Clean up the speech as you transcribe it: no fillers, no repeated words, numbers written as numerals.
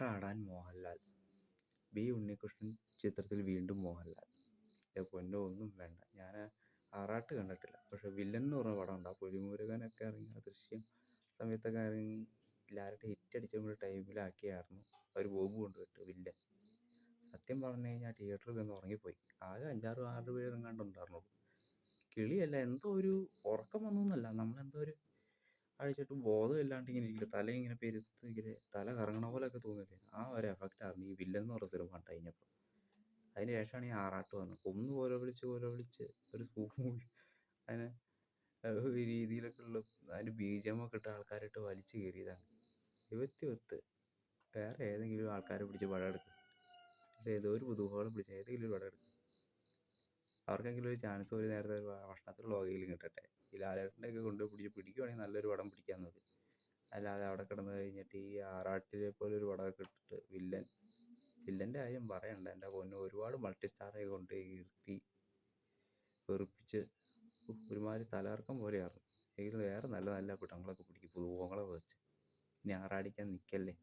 ആറാടാൻ Mohanlal. B Unnikrishnan ചിത്രത്തിൽ വീണ്ടും മോഹൻലാൽ. എൻ്റെ പൊന്നോ ഒന്നും വേണ്ട. ഞാൻ ആറാട്ട് കണ്ടിട്ടില്ല, പക്ഷെ വില്ലൻ എന്ന് പറഞ്ഞ പടമുണ്ട്. ആ പുലിമുരുകനൊക്കെ ഇറങ്ങിയ ദൃശ്യം സമയത്തൊക്കെ ഇറങ്ങി ലാലേട്ടൻ ഹിറ്റടിച്ച ടൈമിലാക്കിയായിരുന്നു അവർ ബോംബ് കൊണ്ടുപോയിട്ട് വില്ലൻ. സത്യം പറഞ്ഞു കഴിഞ്ഞാൽ തിയേറ്ററിൽ നിന്ന് ഉറങ്ങിപ്പോയി. ആകെ 5-6 പേരെങ്ങാണ്ടുണ്ടായിരുന്നുള്ളൂ. കിളിയല്ല, എന്തോ ഒരു ഉറക്കം വന്നു എന്നല്ല, നമ്മളെന്തോ ഒരു അഴിച്ചിട്ട് ബോധമില്ലാണ്ട് ഇങ്ങനെ ഇരിക്കില്ല, തല ഇങ്ങനെ പെരുത്ത് ഇങ്ങനെ തല കറങ്ങണ പോലെയൊക്കെ തോന്നില്ലേ, ആ ഒരു എഫക്റ്റായിരുന്നു ഈ വില്ലൻ എന്ന് പറഞ്ഞ സിനിമ കണ്ടു കഴിഞ്ഞപ്പോൾ. അതിന് ശേഷമാണ് ഈ ആറാട്ട് വന്നത്. കൊന്നു പോലെ വിളിച്ച് ഒരു സ്പൂഫ് മൂവി അതിനെ ഈ രീതിയിലൊക്കെ ഉള്ള അതിന് ബീജിഎമ്മൊക്കെ ഇട്ട് ആൾക്കാരിട്ട് വലിച്ചു കയറിയതാണ്. വിത്ത് വേറെ ഏതെങ്കിലും ആൾക്കാരെ പിടിച്ച് പടം എടുക്കും, ഏതോ ഒരു പുതുമുഖങ്ങളെ പിടിച്ച് ഏതെങ്കിലും ഒരു പടം എടുക്കും. അവർക്കെങ്കിലും ഒരു ചാൻസ് ഒരു നേരത്തെ ഭക്ഷണത്തിലുള്ള വകയിലും കിട്ടട്ടെ. ഈ ലാലേട്ടൻ്റെയൊക്കെ കൊണ്ട് പിടിക്കുവാണെങ്കിൽ നല്ലൊരു പടം പിടിക്കാൻ നോക്ക്. അല്ലാതെ അവിടെ കിടന്ന് കഴിഞ്ഞിട്ട് ഈ ആറാട്ടിലെ പോലെ ഒരു പടമൊക്കെ ഇട്ടിട്ട് വില്ലൻ്റെ കാര്യം പറയണ്ട, എൻ്റെ പൊന്നോ. ഒരുപാട് മൾട്ടി സ്റ്റാറെ കൊണ്ട് ഇരുത്തി വെറുപ്പിച്ച് ഒരുമാതിരി തലകറക്കം പോലെയായിരുന്നു. എങ്കിലും വേറെ നല്ല നല്ല പടങ്ങളൊക്കെ പിടിക്കും പുതുമുഖങ്ങളെ വെച്ച്. ഇനി ആറാടിക്കാൻ നിൽക്കല്ലേ.